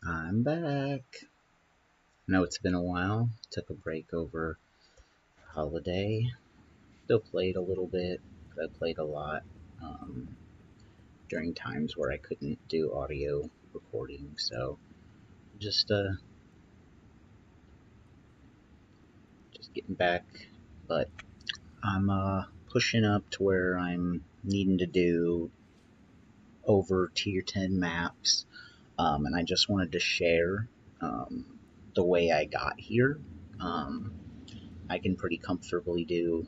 I'm back. I know it's been a while. Took a break over holiday. Still played a little bit, but I played a lot um, during times where I couldn't do audio recording. So just uh, just getting back. But I'm pushing up to where I'm needing to do over tier 10 maps, and I just wanted to share um, the way I got here. Um, I can pretty comfortably do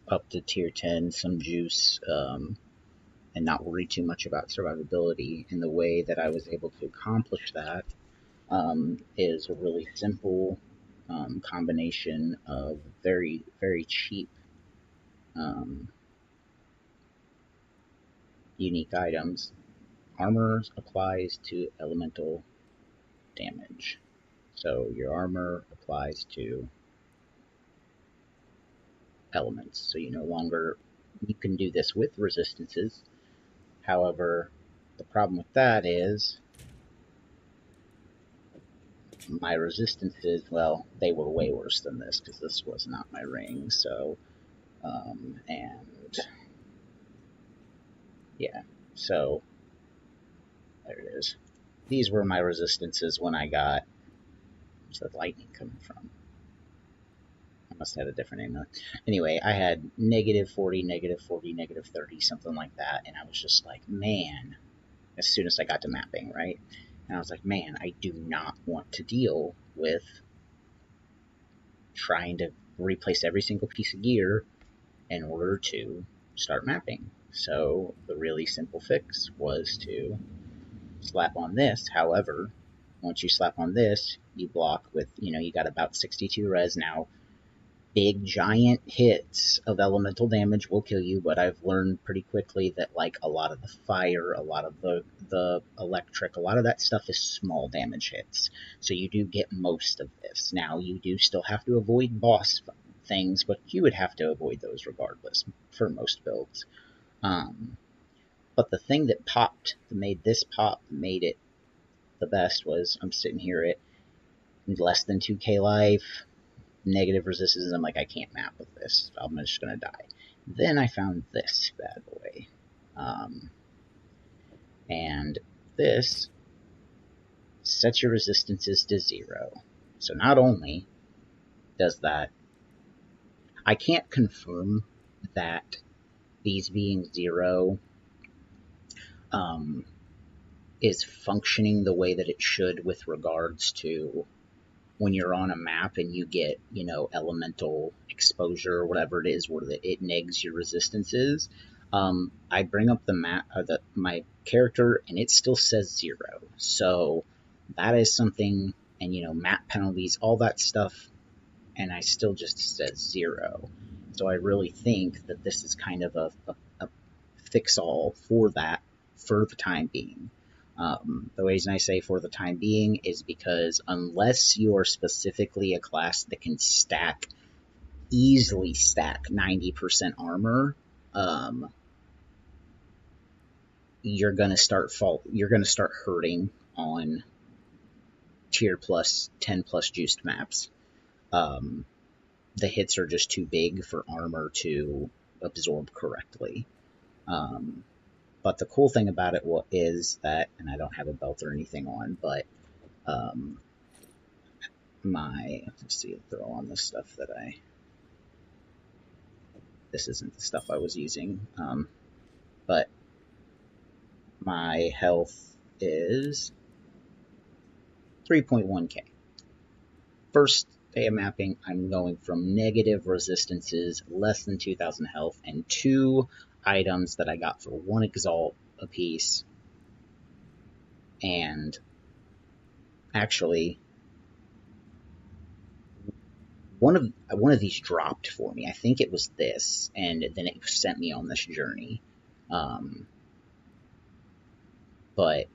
up to tier 10, some juice, and not worry too much about survivability. And the way that I was able to accomplish that is a really simple combination of very, very cheap, um, unique items. Armor applies to elemental damage. So your armor applies to elements. So you no longer, you can do this with resistances. However, the problem with that is my resistances, well, they were way worse than this because this was not my ring. So, and yeah, so there it is. These were my resistances when I got, where's the lightning coming from? I must have had a different name. Anyway, I had negative 40, negative 40, negative 30, something like that. And I was just like, man, as soon as I got to mapping, right? And I was like, man, I do not want to deal with trying to replace every single piece of gear in order to start mapping. So the really simple fix was to slap on this. However, once you slap on this, you block with, you got about 62 res now. Big giant hits of elemental damage will kill you, but I've learned pretty quickly that like a lot of the fire, a lot of the electric, a lot of that stuff is small damage hits. So you do get most of this. Now you do still have to avoid boss things, but you would have to avoid those regardless for most builds. Um, but the thing that popped, that made this pop, made it the best was I'm sitting here at less than 2k life, negative resistance. I'm like, I can't map with this. I'm just gonna die. Then I found this bad boy, um, and this sets your resistances to 0. So not only does that, I can't confirm that these being 0 um, is functioning the way that it should with regards to when you're on a map and you get, elemental exposure or whatever it is, where it negs your resistances. I bring up the map, my character, and it still says 0. So that is something, and map penalties, all that stuff, and I still just says 0. So I really think that this is kind of a fix-all for that for the time being. The reason I say for the time being is because unless you are specifically a class that can easily stack 90% armor, um, you're gonna start hurting on tier plus 10 plus juiced maps. The hits are just too big for armor to absorb correctly. But the cool thing about it is that, and I don't have a belt or anything on, but um, let's see, throw on the stuff that this isn't the stuff I was using, but my health is 3.1k. First day of mapping, I'm going from negative resistances, less than 2,000 health, and 2 items that I got for 1 exalt a piece. And actually, one of these dropped for me. I think it was this, and then it sent me on this journey. Um, but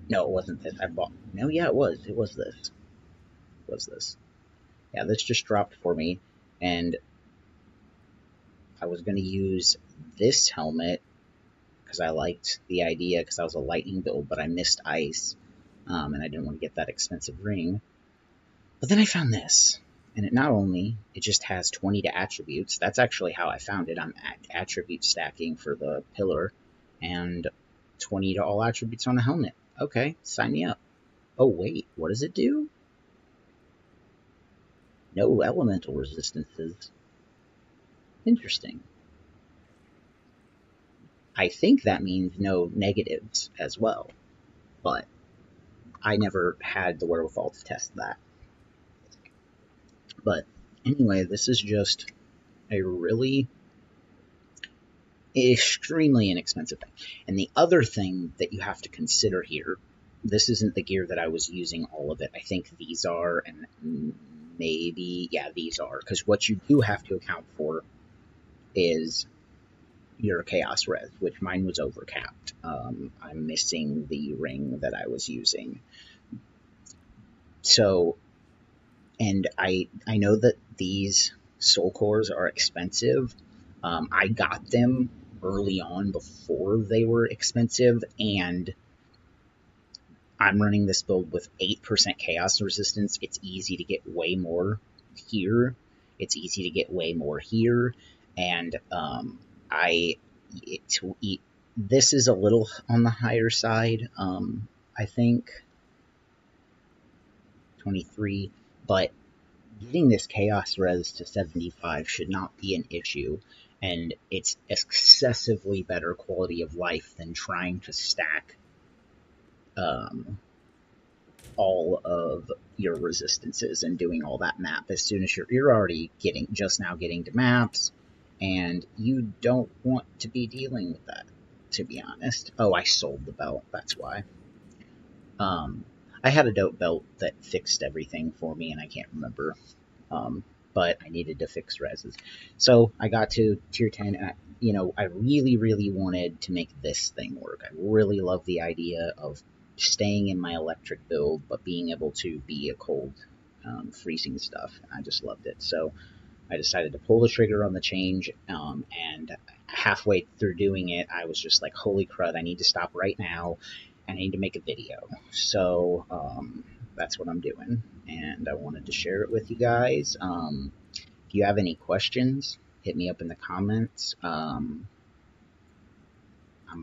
no, it wasn't this. I bought. No, yeah, it was. It was this. It was this? Yeah, this just dropped for me, and I was going to use this helmet because I liked the idea, because I was a lightning build, but I missed ice, and I didn't want to get that expensive ring. But then I found this, and it not only, it just has 20 to attributes. That's actually how I found it. I'm attribute stacking for the pillar, and 20 to all attributes on the helmet. Okay, sign me up. Oh wait, what does it do? No elemental resistances. Interesting. I think that means no negatives as well, but I never had the wherewithal to test that. But anyway, this is just a really extremely inexpensive thing. And the other thing that you have to consider here, this isn't the gear that I was using all of it. I think these are, and maybe, yeah, these are, because what you do have to account for is your chaos res, which mine was overcapped. I'm missing the ring that I was using. So, and I know that these soul cores are expensive. I got them early on before they were expensive, and I'm running this build with 8% chaos resistance. It's easy to get way more here. It's easy to get way more here, and this is a little on the higher side. I think 23, but getting this chaos res to 75 should not be an issue, and it's excessively better quality of life than trying to stack all of your resistances and doing all that map. As soon as you're already just now getting to maps, and you don't want to be dealing with that, to be honest. Oh, I sold the belt, that's why. I had a dope belt that fixed everything for me, and I can't remember. But I needed to fix reses. So I got to tier 10, and I really, really wanted to make this thing work. I really love the idea of staying in my electric build, but being able to be a cold, freezing stuff. I just loved it. So I decided to pull the trigger on the change, and halfway through doing it, I was just like, holy crud, I need to stop right now, and I need to make a video. So that's what I'm doing, and I wanted to share it with you guys. If you have any questions, hit me up in the comments. I'm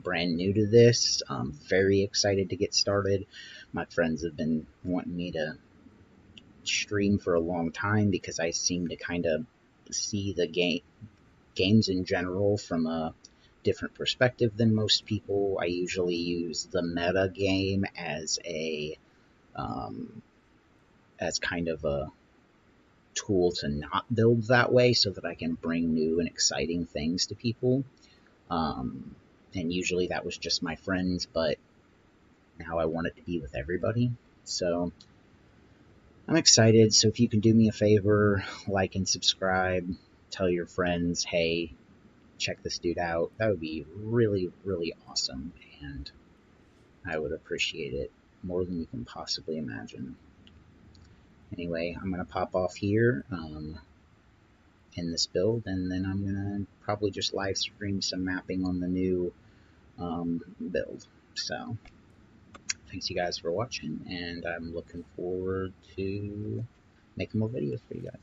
brand new to this. I'm very excited to get started. My friends have been wanting me to stream for a long time because I seem to kind of see the games in general from a different perspective than most people. I usually use the meta game as kind of a tool to not build that way, so that I can bring new and exciting things to people. And usually that was just my friends, but now I want it to be with everybody. So I'm excited. So if you can do me a favor, like and subscribe, tell your friends, hey, check this dude out. That would be really, really awesome, and I would appreciate it more than you can possibly imagine. Anyway, I'm going to pop off here in this build, and then I'm going to probably just live stream some mapping on the new build. So thanks you guys for watching, and I'm looking forward to making more videos for you guys.